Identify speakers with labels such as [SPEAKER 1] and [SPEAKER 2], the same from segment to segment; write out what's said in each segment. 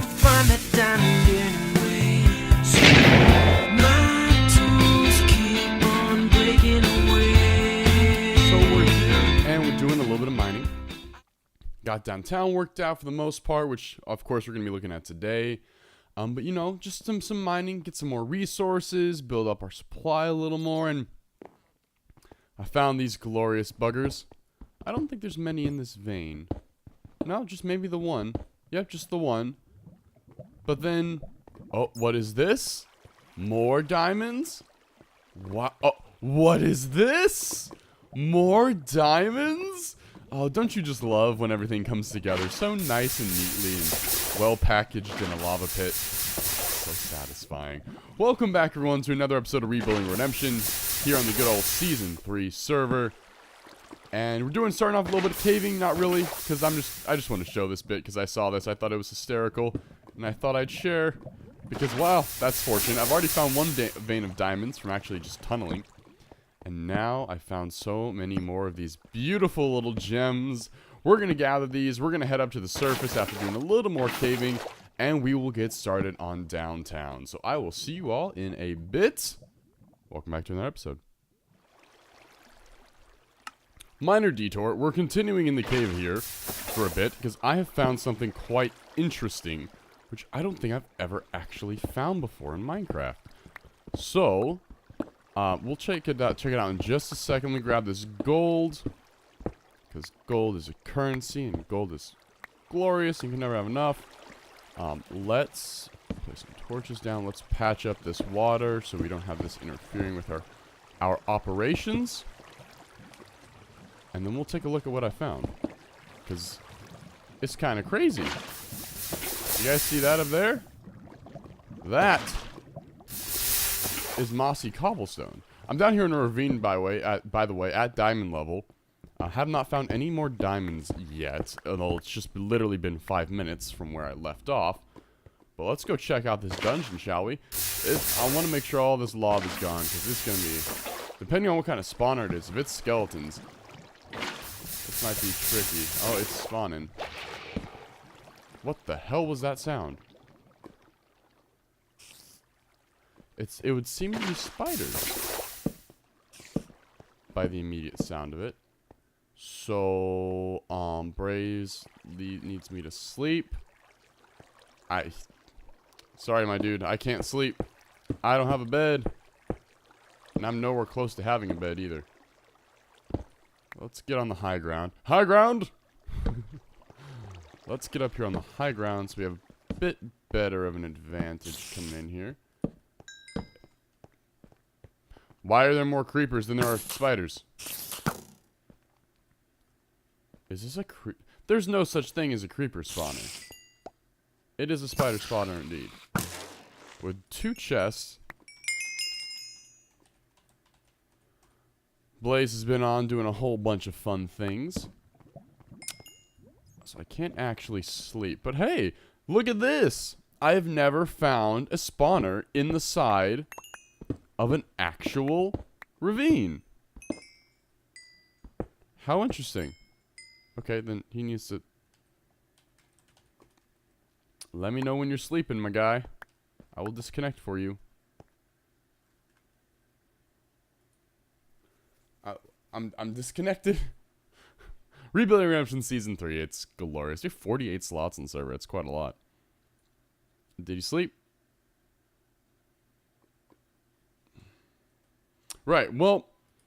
[SPEAKER 1] find that diamond anyway. So my tools keep on breaking away.
[SPEAKER 2] So we're here, and we're doing a little bit of mining. Got downtown worked out for the most part, which of course we're going to be looking at today. But you know, just some mining, get some more resources, build up our supply a little more, and I found these glorious buggers. I don't think there's many in this vein. No, just maybe the one. Yep, just the one. But then, oh, what is this? More diamonds? What? Oh, what is this? More diamonds? Oh, don't you just love when everything comes together so nice and neatly and well packaged in a lava pit? So satisfying. Welcome back, everyone, to another episode of Rebuilding Redemption here on the good old Season 3 server. And we're starting off a little bit of caving, not really, because I just want to show this bit because I saw this, I thought it was hysterical, and I thought I'd share, because wow, that's fortunate. I've already found one vein of diamonds from actually just tunneling, and now I found so many more of these beautiful little gems. We're going to gather these, we're going to head up to the surface after doing a little more caving, and we will get started on downtown. So I will see you all in a bit. Welcome back to another episode. Minor detour, we're continuing in the cave here for a bit, because I have found something quite interesting, which I don't think I've ever actually found before in Minecraft. So, we'll check it out in just a second. Let me grab this gold, because gold is a currency, and gold is glorious, and you can never have enough. Let's place some torches down, let's patch up this water, so we don't have this interfering with our operations. And then we'll take a look at what I found, because it's kind of crazy. You guys see that up there? That is mossy cobblestone. I'm down here in a ravine, by the way, at diamond level. I have not found any more diamonds yet, although it's just literally been 5 minutes from where I left off. But let's go check out this dungeon, shall we? I want to make sure all this lava is gone, because it's going to be, depending on what kind of spawner it is, if it's skeletons, this might be tricky. Oh, it's spawning. What the hell was that sound? It would seem to be spiders by the immediate sound of it. So, Braze needs me to sleep. Sorry, my dude, I can't sleep. I don't have a bed. And I'm nowhere close to having a bed either. Let's get on the high ground. High ground! Let's get up here on the high ground so we have a bit better of an advantage coming in here. Why are there more creepers than there are spiders? Is this a There's no such thing as a creeper spawner. It is a spider spawner indeed. With 2 chests. Blaze has been on doing a whole bunch of fun things. So I can't actually sleep. But hey, look at this! I have never found a spawner in the side of an actual ravine. How interesting. Okay, then he needs to... Let me know when you're sleeping, my guy. I will disconnect for you. I'm disconnected. Rebuilding Redemption Season 3. It's glorious. You have 48 slots on the server. It's quite a lot. Did you sleep? Right, well,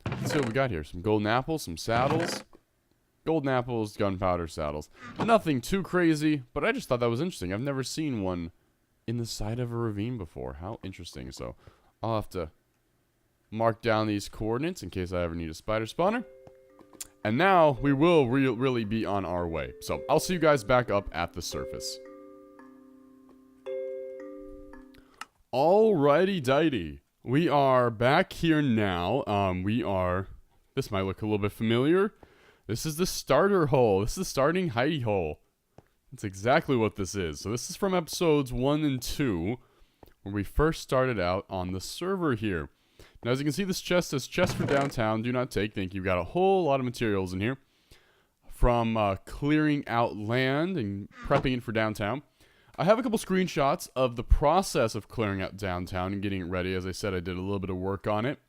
[SPEAKER 2] let's see what we got here. Some golden apples, some saddles. Golden apples, gunpowder, saddles. Nothing too crazy, but I just thought that was interesting. I've never seen one in the side of a ravine before. How interesting. So, I'll have to mark down these coordinates in case I ever need a spider spawner. And now, we will really be on our way. So, I'll see you guys back up at the surface. Alrighty dighty. We are back here now. This might look a little bit familiar. This is the starter hole. This is the starting hidey hole. That's exactly what this is. So this is from episodes 1 and 2, where we first started out on the server here. Now, as you can see, this chest says chest for downtown. Do not take. Thank you. Got a whole lot of materials in here. From clearing out land and prepping it for downtown. I have a couple screenshots of the process of clearing out downtown and getting it ready. As I said, I did a little bit of work on it.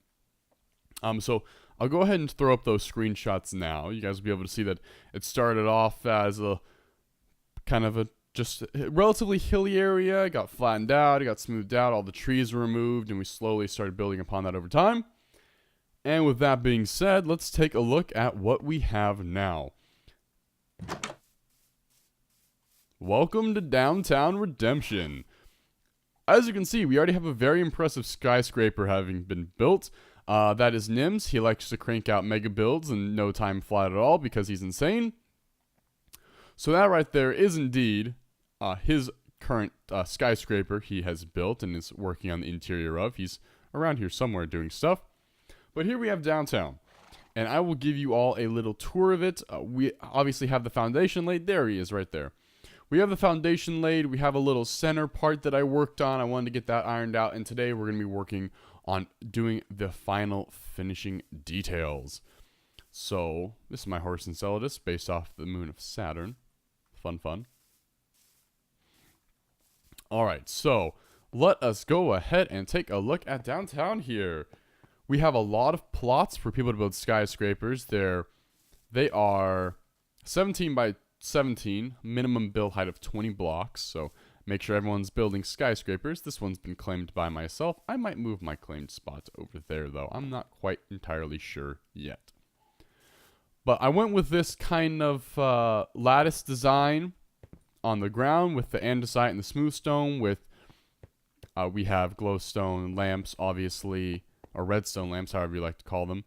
[SPEAKER 2] So I'll go ahead and throw up those screenshots now. You guys will be able to see that it started off as a kind of a just a relatively hilly area. It got flattened out, it got smoothed out, all the trees were removed, and we slowly started building upon that over time. And with that being said, let's take a look at what we have now. Welcome to Downtown Redemption. As you can see, we already have a very impressive skyscraper having been built. That is Nims. He likes to crank out mega builds in no time flat at all because he's insane. So that right there is indeed his current skyscraper he has built and is working on the interior of. He's around here somewhere doing stuff. But here we have downtown. And I will give you all a little tour of it. We obviously have the foundation laid. There he is right there. We have the foundation laid. We have a little center part that I worked on. I wanted to get that ironed out. And today we're going to be working on doing the final finishing details. So this is my horse Enceladus based off the moon of Saturn. Fun. Alright, so let us go ahead and take a look at downtown here. We have a lot of plots for people to build skyscrapers. They are 17 by 17, minimum build height of 20 blocks. So make sure everyone's building skyscrapers. This one's been claimed by myself. I might move my claimed spot over there, though. I'm not quite entirely sure yet. But I went with this kind of lattice design on the ground with the andesite and the smooth stone. We have glowstone lamps, obviously, or redstone lamps, however you like to call them,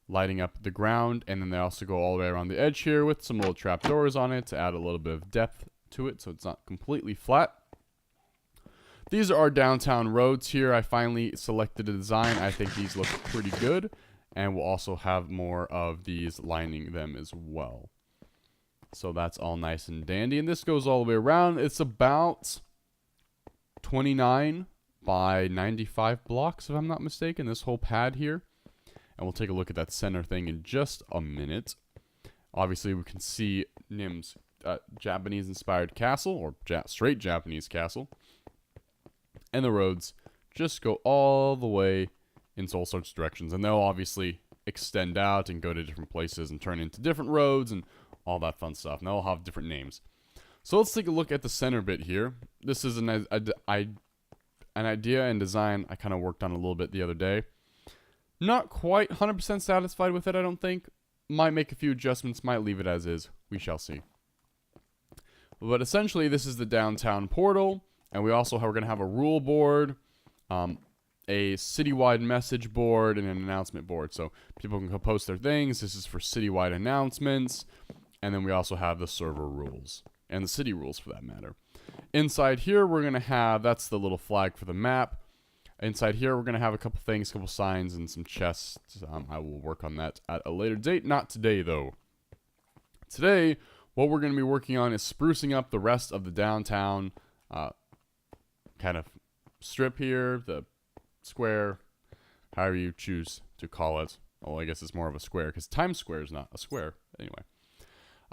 [SPEAKER 2] lighting up the ground. And then they also go all the way around the edge here with some little trapdoors on it to add a little bit of depth to it so it's not completely flat. These are our downtown roads here. I finally selected a design. I think these look pretty good. And we'll also have more of these lining them as well. So that's all nice and dandy. And this goes all the way around. It's about 29 by 95 blocks, if I'm not mistaken, this whole pad here. And we'll take a look at that center thing in just a minute. Obviously, we can see Nim's Japanese-inspired castle, or straight Japanese castle. And the roads just go all the way into all sorts of directions. And they'll obviously extend out and go to different places and turn into different roads and all that fun stuff. And they'll have different names. So let's take a look at the center bit here. This is an idea and design I kind of worked on a little bit the other day. Not quite 100% satisfied with it, I don't think. Might make a few adjustments, might leave it as is. We shall see. But essentially, this is the downtown portal. And we also we're going to have a rule board, a citywide message board, and an announcement board. So people can post their things. This is for citywide announcements. And then we also have the server rules. And the city rules, for that matter. Inside here, we're going to have, that's the little flag for the map. Inside here, we're going to have a couple things, a couple signs, and some chests. I will work on that at a later date. Not today, though. Today, what we're going to be working on is sprucing up the rest of the downtown kind of strip here, the square, however you choose to call it. Well, I guess it's more of a square, because Times Square is not a square. Anyway.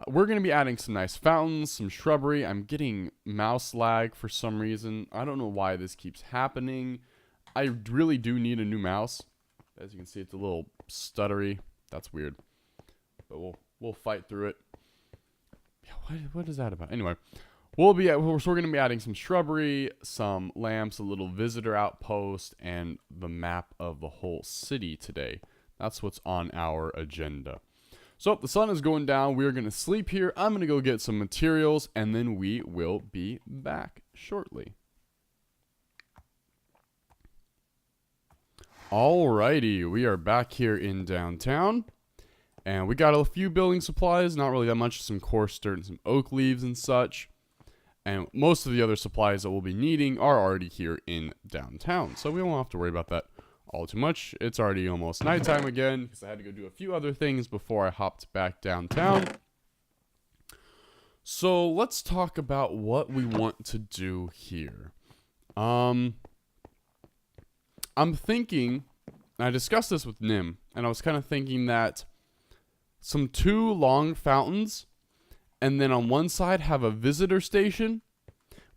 [SPEAKER 2] We're going to be adding some nice fountains, some shrubbery. I'm getting mouse lag for some reason. I don't know why this keeps happening. I really do need a new mouse. As you can see, it's a little stuttery. That's weird. But we'll fight through it. Yeah, what is that about? Anyway, we're going to be adding some shrubbery, some lamps, a little visitor outpost, and the map of the whole city today. That's what's on our agenda. So, the sun is going down. We're going to sleep here. I'm going to go get some materials, and then we will be back shortly. Alrighty, we are back here in downtown. And we got a few building supplies. Not really that much. Some coarse dirt and some oak leaves and such. And most of the other supplies that we'll be needing are already here in downtown. So, we won't have to worry about that all too much. It's already almost nighttime again because I had to go do a few other things before I hopped back downtown. So let's talk about what we want to do here. I'm thinking, I discussed this with Nim, and I was kind of thinking that some 2 long fountains, and then on one side have a visitor station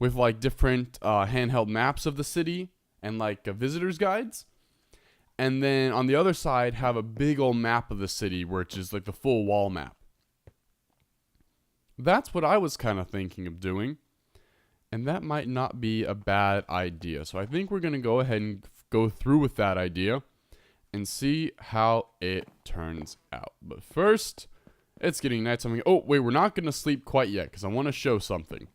[SPEAKER 2] with like different handheld maps of the city and like visitors guides. And then on the other side, have a big old map of the city, which is like the full wall map. That's what I was kind of thinking of doing. And that might not be a bad idea. So I think we're going to go ahead and go through with that idea and see how it turns out. But first, it's getting nighttime. Oh, wait, we're not going to sleep quite yet because I want to show something.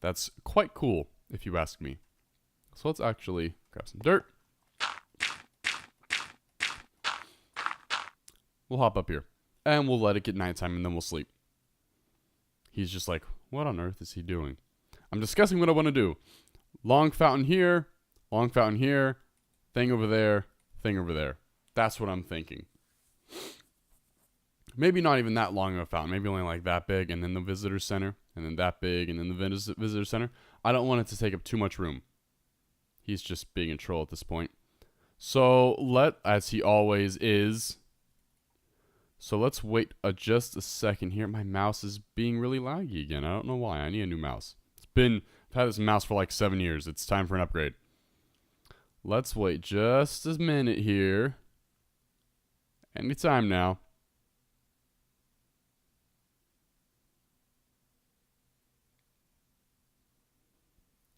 [SPEAKER 2] That's quite cool, if you ask me. So let's actually grab some dirt. We'll hop up here. And we'll let it get nighttime and then we'll sleep. He's just like, what on earth is he doing? I'm discussing what I want to do. Long fountain here. Long fountain here. Thing over there. Thing over there. That's what I'm thinking. Maybe not even that long of a fountain. Maybe only like that big. And then the visitor center. And then that big. And then the visitor center. I don't want it to take up too much room. He's just being a troll at this point. So as he always is. So let's wait just a second here. My mouse is being really laggy again. I don't know why. I need a new mouse. I've had this mouse for like 7 years. It's time for an upgrade. Let's wait just a minute here. Anytime now.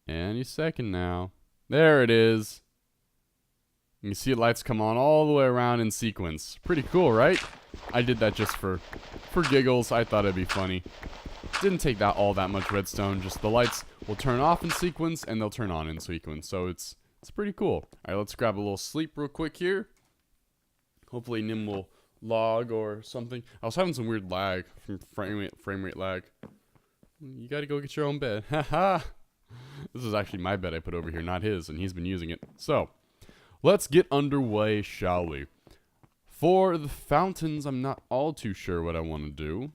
[SPEAKER 2] Any second now. There it is. You can see lights come on all the way around in sequence. Pretty cool, right? I did that just for giggles. I thought it'd be funny. Didn't take all that much redstone. Just the lights will turn off in sequence and they'll turn on in sequence. So it's pretty cool. All right, let's grab a little sleep real quick here. Hopefully Nim will log or something. I was having some weird lag from frame rate lag. You got to go get your own bed. Haha. This is actually my bed I put over here, not his, and he's been using it. So let's get underway, shall we? For the fountains, I'm not all too sure what I want to do.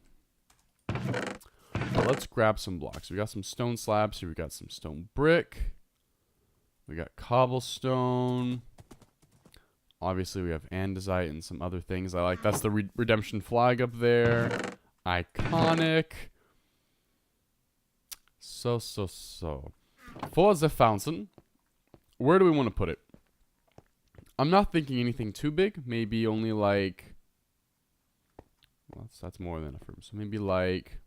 [SPEAKER 2] But let's grab some blocks. We got some stone slabs here. We got some stone brick. We got cobblestone. Obviously, we have andesite and some other things I like. That's the redemption flag up there. Iconic. So. For the fountain, where do we want to put it? I'm not thinking anything too big. Maybe only like... Well, that's more than enough room. So maybe like...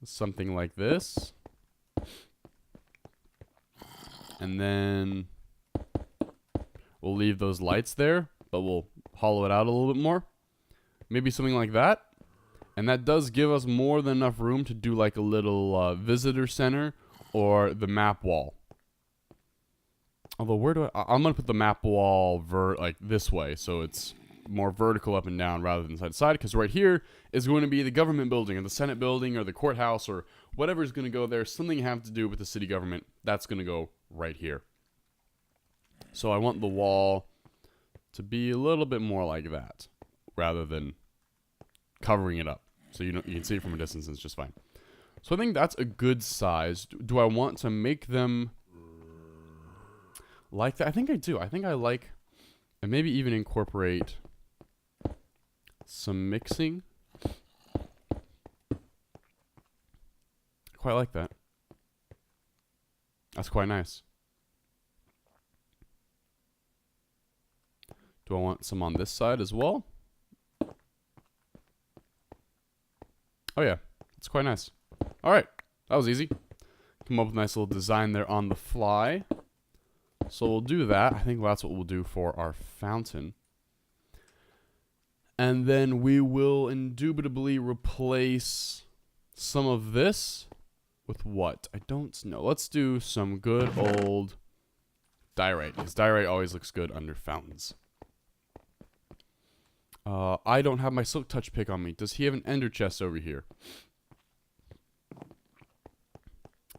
[SPEAKER 2] something like this. And then... we'll leave those lights there. But we'll hollow it out a little bit more. Maybe something like that. And that does give us more than enough room to do like a little visitor center. Or the map wall. Although, where do I'm going to put the map wall like this way, so it's more vertical up and down rather than side to side, because right here is going to be the government building, or the Senate building, or the courthouse, or whatever is going to go there. Something have to do with the city government, that's going to go right here. So I want the wall to be a little bit more like that, rather than covering it up. So you can see it from a distance, and it's just fine. So I think that's a good size. Do I want to make them... like that? I think I do. I think I like, and maybe even incorporate some mixing. I quite like that. That's quite nice. Do I want some on this side as well? Oh yeah, it's quite nice. All right, that was easy. Come up with a nice little design there on the fly. So we'll do that. I think that's what we'll do for our fountain. And then we will indubitably replace some of this with what? I don't know. Let's do some good old diorite, because diorite always looks good under fountains. I don't have my silk touch pick on me. Does he have an ender chest over here?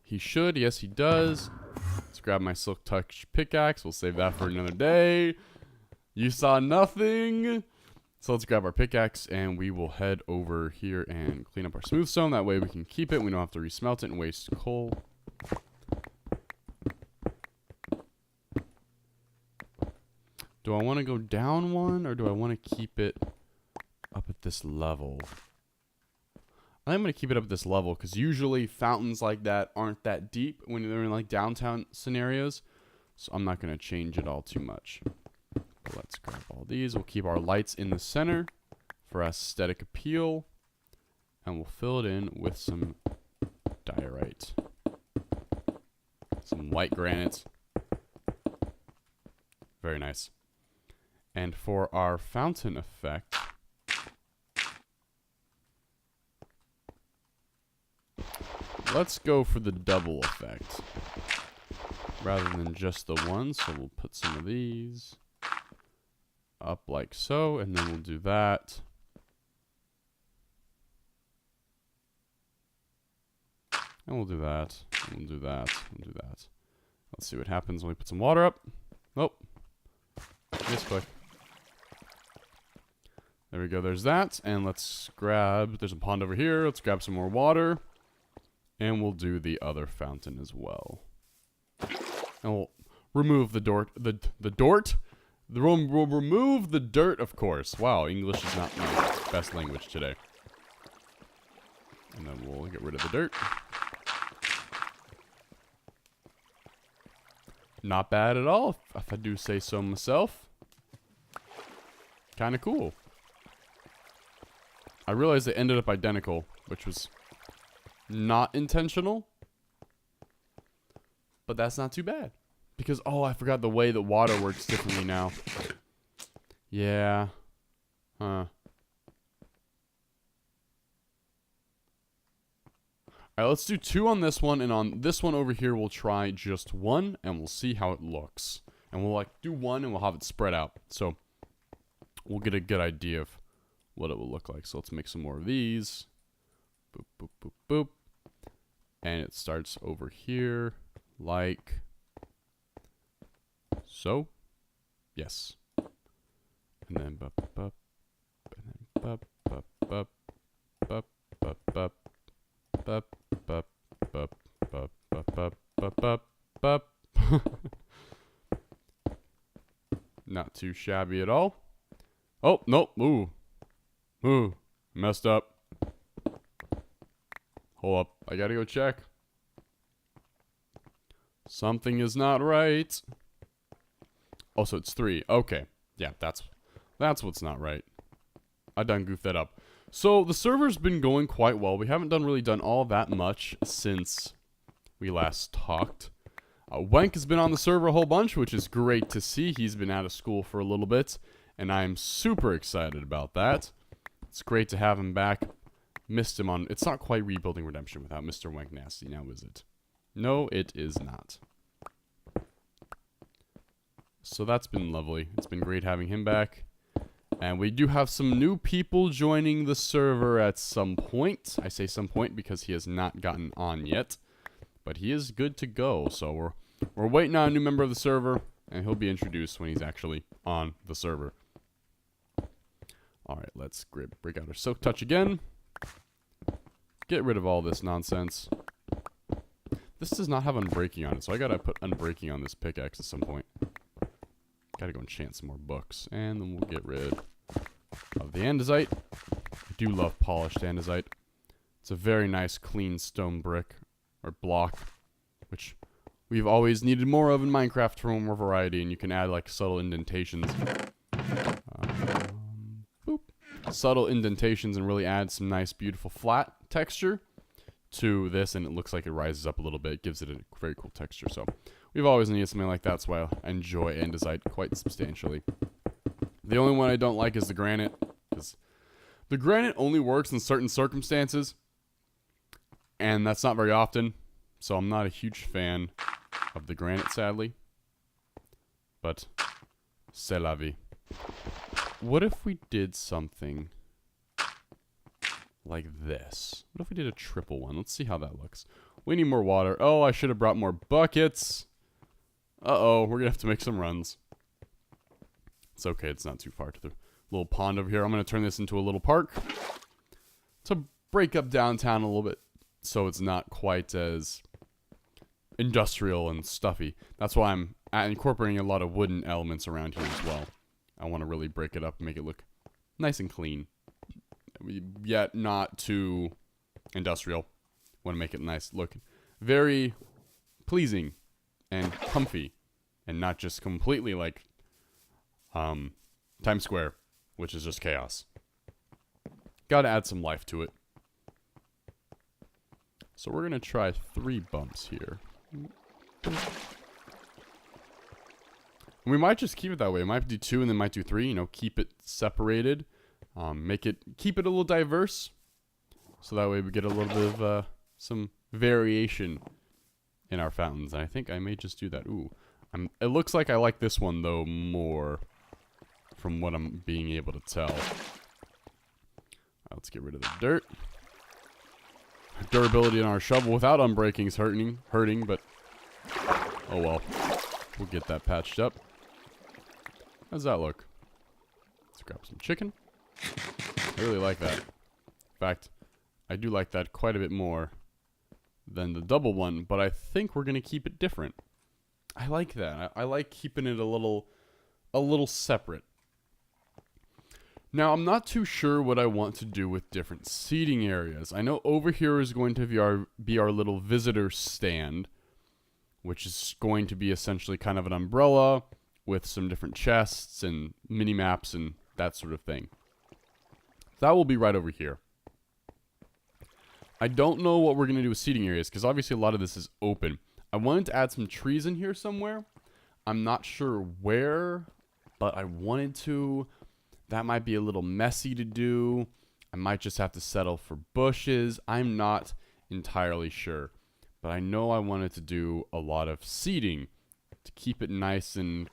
[SPEAKER 2] He should. Yes, he does. Let's grab my silk touch pickaxe. We'll save that for another day. You saw nothing. So let's grab our pickaxe and we will head over here and clean up our smooth stone. That way we can keep it. We don't have to resmelt it and waste coal. Do I want to go down one or do I want to keep it up at this level? I'm going to keep it up at this level because usually fountains like that aren't that deep when they're in like downtown scenarios. So I'm not going to change it all too much. But let's grab all these. We'll keep our lights in the center for aesthetic appeal. And we'll fill it in with some diorite. Some white granite. Very nice. And for our fountain effect, let's go for the double effect rather than just the one. So we'll put some of these up like so, and then we'll do that. And we'll do that. We'll do that. We'll do that. Let's see what happens when we put some water up. Oh. Misclick. There we go. There's that. And let's grab... There's a pond over here. Let's grab some more water. And we'll do the other fountain as well. And we'll remove the dort. We'll remove the dirt, of course. Wow, English is not my best language today. And then we'll get rid of the dirt. Not bad at all, if I do say so myself. Kind of cool. I realized they ended up identical, which was not intentional. But that's not too bad. Because, oh, I forgot the way the water works differently now. Yeah. Huh. Alright, let's do 2 on this one, and on this one over here, we'll try just 1, and we'll see how it looks. And we'll, like, do 1, and we'll have it spread out. So, we'll get a good idea of what it will look like. So, let's make some more of these. Boop, boop, boop, boop. And it starts over here, like so. Yes. And then, bup, bup. And then, bup, bup, bup. Bup, bup, bup. Bup, bup, bup, bup, bup, bup, bup, bup. Not too shabby at all. Oh, nope. Ooh. Ooh. Messed up. Hold up. I gotta go check. Something is not right. Oh, so it's 3. Okay. Yeah, that's what's not right. I done goofed that up. So, the server's been going quite well. We haven't really done all that much since we last talked. Wenk has been on the server a whole bunch, which is great to see. He's been out of school for a little bit, and I am super excited about that. It's great to have him back. Missed him on... It's not quite Rebuilding Redemption without Mr. Wenk Nasty, now is it? No, it is not. So that's been lovely. It's been great having him back. And we do have some new people joining the server at some point. I say some point because he has not gotten on yet. But he is good to go. So we're waiting on a new member of the server. And he'll be introduced when he's actually on the server. Alright, let's break out our Silk Touch again. Get rid of all this nonsense. This does not have Unbreaking on it. So I gotta put Unbreaking on this pickaxe at some point. Gotta go enchant some more books. And then we'll get rid of the andesite. I do love polished andesite. It's a very nice clean stone brick. Or block. Which we've always needed more of in Minecraft for more variety. And you can add like subtle indentations. Boop. Subtle indentations and really add some nice beautiful flat texture to this. And it looks like it rises up a little bit. It gives it a very cool texture. So... we've always needed something like that, that's why I enjoy andesite quite substantially. The only one I don't like is the granite, because the granite only works in certain circumstances, and that's not very often, so I'm not a huge fan of the granite, sadly. But, c'est la vie. What if we did something like this? What if we did a triple one? Let's see how that looks. We need more water. Oh, I should have brought more buckets. Uh-oh, we're going to have to make some runs. It's okay, it's not too far to the little pond over here. I'm going to turn this into a little park to break up downtown a little bit so it's not quite as industrial and stuffy. That's why I'm incorporating a lot of wooden elements around here as well. I want to really break it up and make it look nice and clean. Yet not too industrial. Want to make it nice, look very pleasing and comfy, and not just completely like Times Square, which is just chaos. Got to add some life to it. So we're gonna try 3 bumps here. We might just keep it that way. We might do 2 and then might do 3. You know, keep it separated. Keep it a little diverse. So that way we get a little bit of some variation in our fountains. And I think I may just do that. Ooh, it looks like I like this one though more, from what I'm being able to tell. Let's get rid of the dirt. Durability in our shovel without unbreaking is hurting, but oh well. We'll get that patched up. How's that look? Let's grab some chicken. I really like that. In fact, I do like that quite a bit more than the double one, but I think we're gonna keep it different. I like that. I like keeping it a little separate. Now, I'm not too sure what I want to do with different seating areas. I know over here is going to be our little visitor stand, which is going to be essentially kind of an umbrella with some different chests and mini maps and that sort of thing. That will be right over here. I don't know what we're going to do with seating areas, because obviously a lot of this is open. I wanted to add some trees in here somewhere. I'm not sure where, but I wanted to. That might be a little messy to do. I might just have to settle for bushes. I'm not entirely sure. But I know I wanted to do a lot of seating to keep it nice and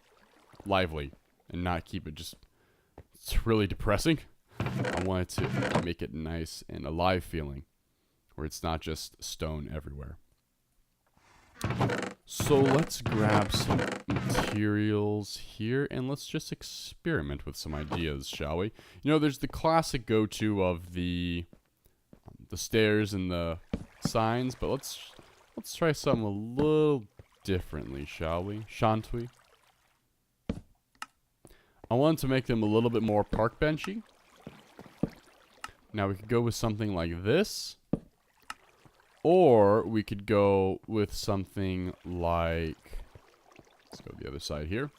[SPEAKER 2] lively and not keep it just, it's really depressing. I wanted to make it nice and alive feeling, where it's not just stone everywhere. So let's grab some materials here and let's just experiment with some ideas, shall we? You know, there's the classic go-to of the stairs and the signs, but let's try something a little differently, shall we? Shan't we? I want to make them a little bit more park benchy. Now we could go with something like this. Or we could go with something like, let's go to the other side here.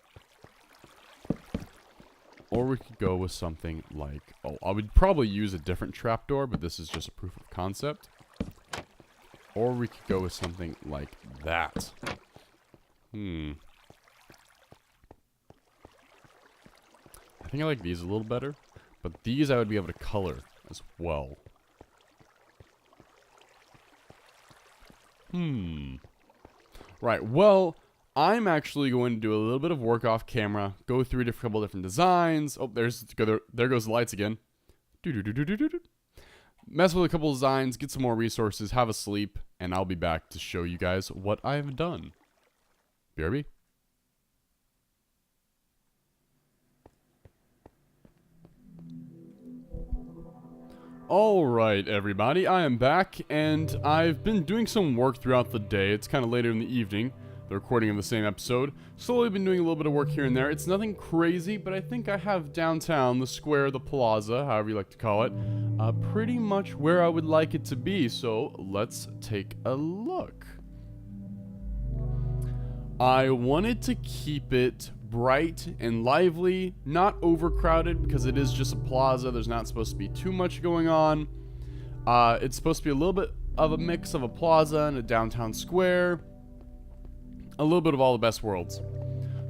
[SPEAKER 2] Or we could go with something like, oh, I would probably use a different trapdoor, but this is just a proof of concept. Or we could go with something like that. I think I like these a little better, but these I would be able to color as well. Right, well, I'm actually going to do a little bit of work off camera, go through a couple different designs. Oh, there goes the lights again. Mess with a couple designs, get some more resources, have a sleep, and I'll be back to show you guys what I've done. BRB. Alright everybody, I am back, and I've been doing some work throughout the day. It's kind of later in the evening, the recording of the same episode. Slowly been doing a little bit of work here and there. It's nothing crazy, but I think I have downtown, the square, the plaza, however you like to call it, pretty much where I would like it to be, so let's take a look. I wanted to keep it bright and lively, not overcrowded, because it is just a plaza. There's not supposed to be too much going on. It's supposed to be a little bit of a mix of a plaza and a downtown square. A little bit of all the best worlds.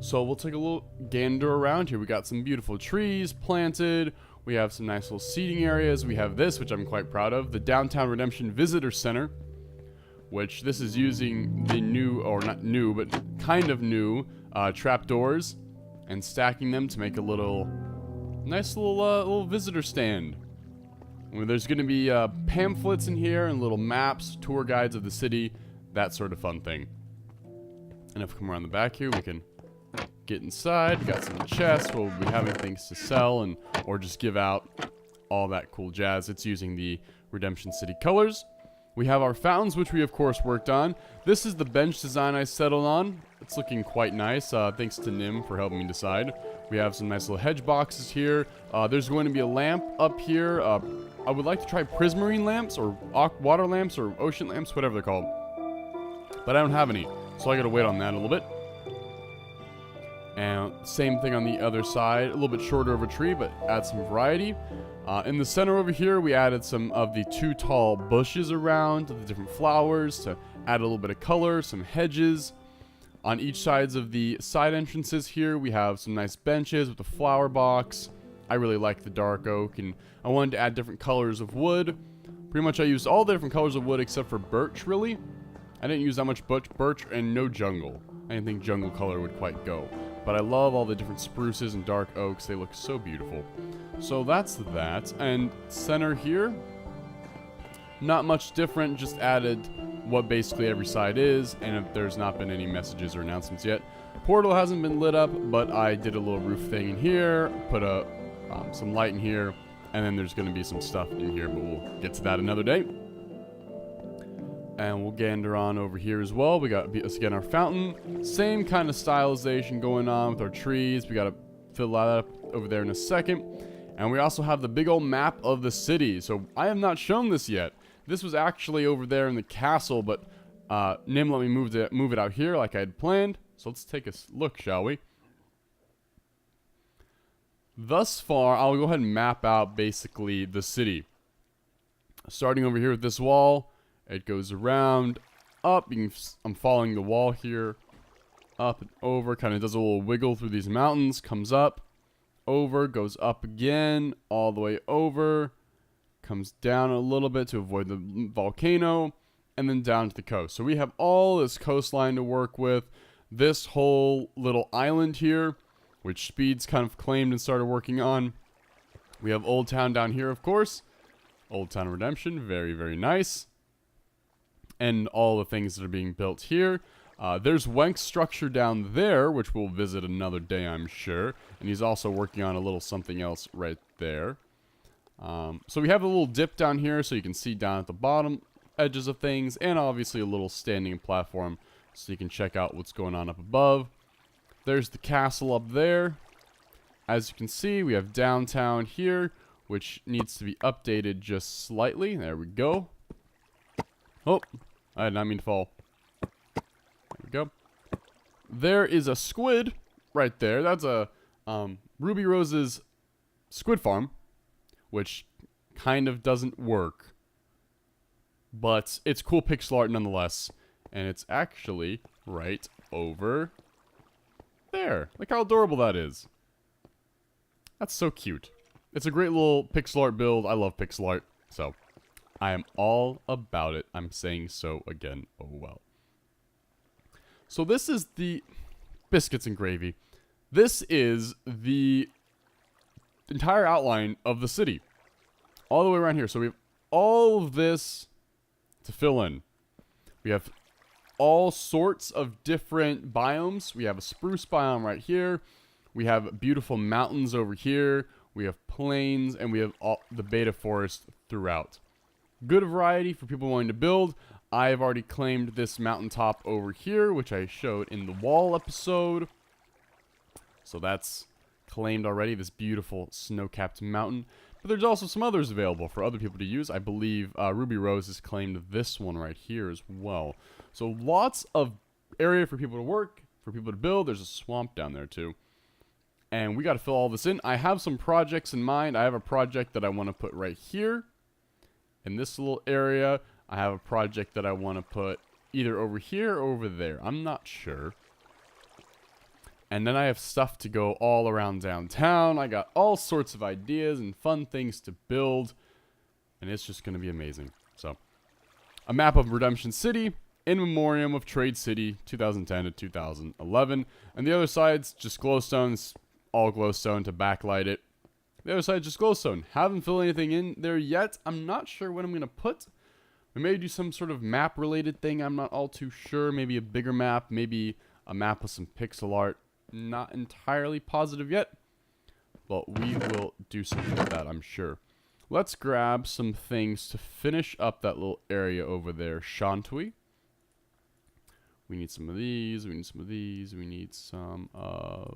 [SPEAKER 2] So we'll take a little gander around here. We got some beautiful trees planted. We have some nice little seating areas. We have this, which I'm quite proud of, the Downtown Redemption Visitor Center, which this is using the new, or not new, but kind of new trapdoors and stacking them to make a nice little visitor stand. There's going to be pamphlets in here and little maps, tour guides of the city, that sort of fun thing. And if we come around the back here, we can get inside. We got some chests where we'll be having things to sell or just give out, all that cool jazz. It's using the Redemption City colors. We have our fountains, which we of course worked on. This is the bench design I settled on. It's looking quite nice, thanks to Nim for helping me decide. We have some nice little hedge boxes here. There's going to be a lamp up here, I would like to try prismarine lamps or water lamps or ocean lamps, whatever they're called. But I don't have any, so I gotta wait on that a little bit. And same thing on the other side, a little bit shorter of a tree, but add some variety. In the center over here, we added some of the 2 tall bushes around the different flowers to add a little bit of color, some hedges. On each sides of the side entrances here, we have some nice benches with a flower box. I really like the dark oak, and I wanted to add different colors of wood. Pretty much I used all the different colors of wood except for birch, really. I didn't use that much birch and no jungle. I didn't think jungle color would quite go. But I love all the different spruces and dark oaks. They look so beautiful. So that's that. And center here, not much different. Just added what basically every side is. And if there's not been any messages or announcements yet. Portal hasn't been lit up, but I did a little roof thing in here. Put some light in here. And then there's going to be some stuff in here, but we'll get to that another day. And we'll gander on over here as well. We got, again, our fountain. Same kind of stylization going on with our trees. We got to fill that up over there in a second. And we also have the big old map of the city. So I have not shown this yet. This was actually over there in the castle, but Nim let me move it out here like I had planned. So let's take a look, shall we? Thus far, I'll go ahead and map out basically the city. Starting over here with this wall. It goes around, up. I'm following the wall here. Up and over. Kind of does a little wiggle through these mountains. Comes up. Over. Goes up again. All the way over. Comes down a little bit to avoid the volcano. And then down to the coast. So we have all this coastline to work with. This whole little island here, which Speed's kind of claimed and started working on. We have Old Town down here, of course. Old Town Redemption. Very, very nice. And all the things that are being built here. There's Wenk's structure down there, which we'll visit another day, I'm sure. And he's also working on a little something else right there. So we have a little dip down here, so you can see down at the bottom edges of things. And obviously a little standing platform, so you can check out what's going on up above. There's the castle up there. As you can see, we have downtown here, which needs to be updated just slightly. There we go. Oh, I did not mean to fall. There we go. There is a squid right there. That's a Ruby Rose's squid farm, which kind of doesn't work. But it's cool pixel art nonetheless. And it's actually right over there. Look how adorable that is. That's so cute. It's a great little pixel art build. I love pixel art, so I am all about it. I'm saying so again. Oh well. So this is the biscuits and gravy. This is the entire outline of the city. All the way around here. So we have all of this to fill in. We have all sorts of different biomes. We have a spruce biome right here. We have beautiful mountains over here. We have plains, and we have all the beta forest throughout. Good variety for people wanting to build. I have already claimed this mountaintop over here, which I showed in the wall episode. So that's claimed already, this beautiful snow-capped mountain. But there's also some others available for other people to use. I believe Ruby Rose has claimed this one right here as well. So lots of area for people to work, for people to build. There's a swamp down there too. And we got to fill all this in. I have some projects in mind. I have a project that I want to put right here in this little area. I have a project that I want to put either over here or over there. I'm not sure. And then I have stuff to go all around downtown. I got all sorts of ideas and fun things to build. And it's just going to be amazing. So, a map of Redemption City in memoriam of Trade City 2010 to 2011. And the other side's just glowstones, all glowstone to backlight it. The other side's just glowstone. Haven't filled anything in there yet. I'm not sure what I'm going to put. We may do some sort of map related thing. I'm not all too sure. Maybe a bigger map. Maybe a map with some pixel art. Not entirely positive yet. But we will do something like that, I'm sure. Let's grab some things to finish up that little area over there, shan't we? We need some of these. We need some of these. We need some of...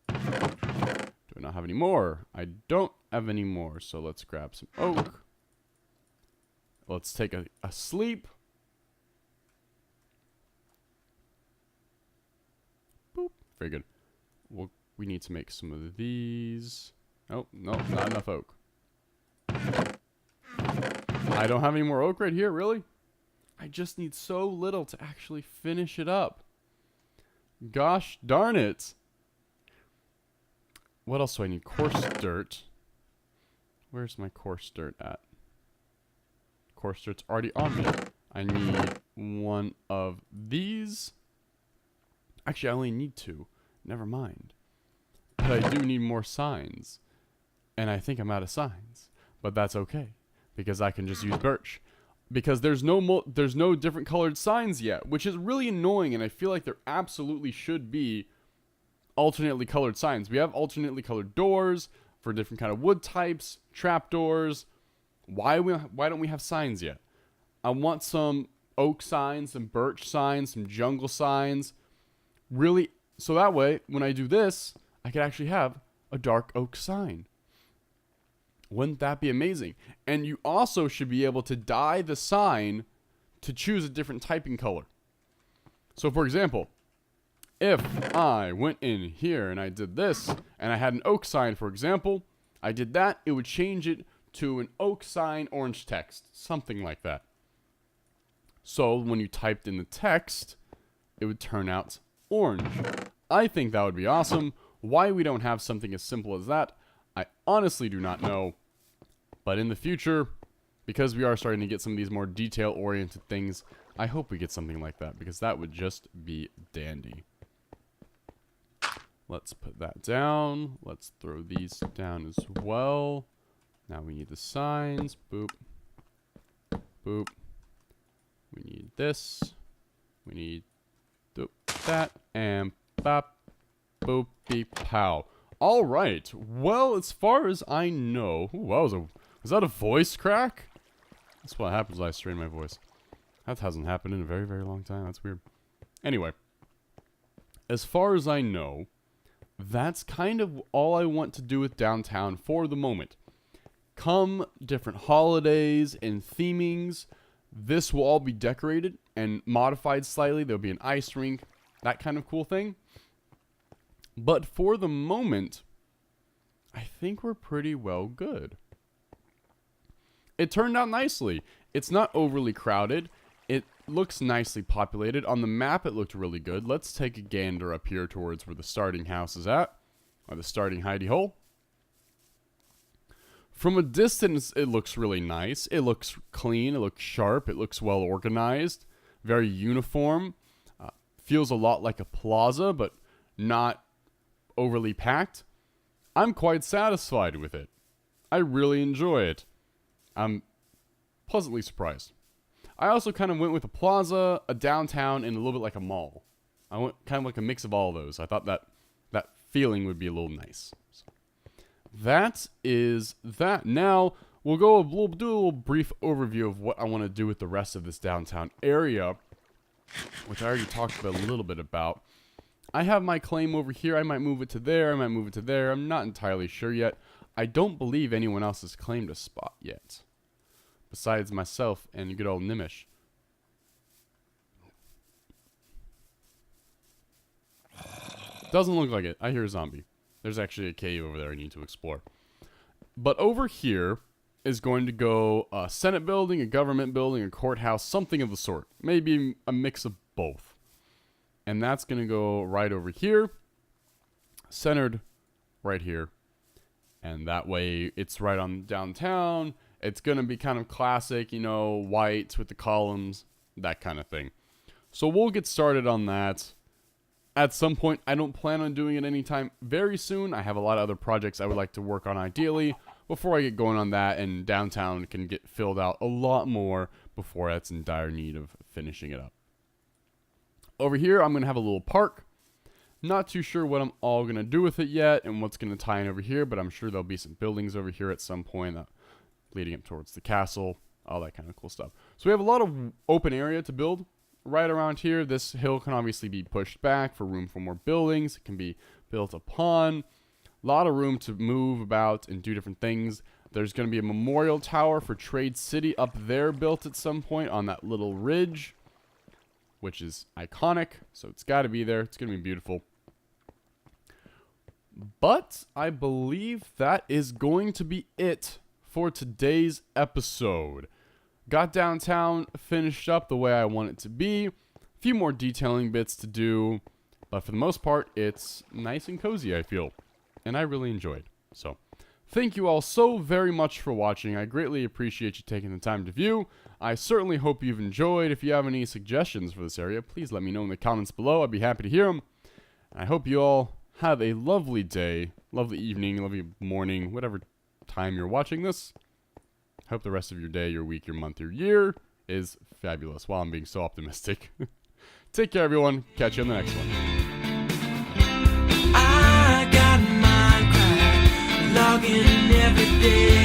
[SPEAKER 2] Do I I not have any more? I don't have any more. So let's grab some oak. Let's take a sleep. Boop. Very good. We need to make some of these. Oh, no, not enough oak. I don't have any more oak right here, really? I just need so little to actually finish it up. Gosh darn it. What else do I need? Coarse dirt. Where's my coarse dirt at? Coarse dirt's already on me. I need one of these. Actually, I only need two. Never mind. But I do need more signs. And I think I'm out of signs. But that's okay. Because I can just use birch. Because there's no different colored signs yet. Which is really annoying. And I feel like there absolutely should be alternately colored signs. We have alternately colored doors for different kind of wood types, trapdoors. Why don't we have signs yet? I want some oak signs, some birch signs, some jungle signs. Really, so that way, when I do this, I could actually have a dark oak sign. Wouldn't that be amazing? And you also should be able to dye the sign to choose a different typing color. So for example, if I went in here and I did this, and I had an oak sign, for example, I did that, it would change it to an oak sign orange text, something like that. So when you typed in the text, it would turn out orange. I think that would be awesome. Why we don't have something as simple as that, I honestly do not know. But in the future, because we are starting to get some of these more detail-oriented things, I hope we get something like that, because that would just be dandy. Let's put that down. Let's throw these down as well. Now we need the signs. Boop. Boop. We need this. We need that. And bop. Boopy pow. All right. Well, as far as I know... Ooh, was that a voice crack? That's what happens when I strain my voice. That hasn't happened in a very, very long time. That's weird. Anyway. As far as I know, that's kind of all I want to do with downtown for the moment. Come different holidays and themings, this will all be decorated and modified slightly. There'll be an ice rink, that kind of cool thing. But for the moment, I think we're pretty well good. It turned out nicely. It's not overly crowded. It looks nicely populated. On the map, it looked really good. Let's take a gander up here towards where the starting house is at. Or the starting hidey hole. From a distance, it looks really nice. It looks clean. It looks sharp. It looks well organized. Very uniform. Feels a lot like a plaza, but not overly packed. I'm quite satisfied with it. I really enjoy it. I'm pleasantly surprised. I also kind of went with a plaza, a downtown, and a little bit like a mall. I went kind of like a mix of all of those. I thought that feeling would be a little nice. So, that is that. Now, we'll do a little brief overview of what I want to do with the rest of this downtown area, which I already talked about a little bit about. I have my claim over here. I might move it to there. I might move it to there. I'm not entirely sure yet. I don't believe anyone else has claimed a spot yet. Besides myself and good old Nimish. Doesn't look like it. I hear a zombie. There's actually a cave over there I need to explore. But over here is going to go a Senate building, a government building, a courthouse, something of the sort. Maybe a mix of both. And that's going to go right over here. Centered right here. And that way it's right on downtown. It's going to be kind of classic, you know, white with the columns, that kind of thing. So we'll get started on that. At some point, I don't plan on doing it anytime very soon. I have a lot of other projects I would like to work on ideally before I get going on that, and downtown can get filled out a lot more before that's in dire need of finishing it up. Over here, I'm going to have a little park. Not too sure what I'm all going to do with it yet and what's going to tie in over here, but I'm sure there'll be some buildings over here at some point leading up towards the castle, all that kind of cool stuff. So we have a lot of open area to build. Right around here, this hill can obviously be pushed back for room for more buildings. It can be built upon. A lot of room to move about and do different things. There's going to be a memorial tower for Trade City up there built at some point on that little ridge, which is iconic. So it's got to be there. It's going to be beautiful. But I believe that is going to be it for today's episode. Got downtown finished up the way I want it to be. A few more detailing bits to do. But for the most part, it's nice and cozy, I feel. And I really enjoyed. So, thank you all so very much for watching. I greatly appreciate you taking the time to view. I certainly hope you've enjoyed. If you have any suggestions for this area, please let me know in the comments below. I'd be happy to hear them. I hope you all have a lovely day, lovely evening, lovely morning, whatever time you're watching this. I hope the rest of your day, your week, your month, your year is fabulous. Wow, I'm being so optimistic. Take care, everyone. Catch you on the next one.
[SPEAKER 1] I got my crack logging every day.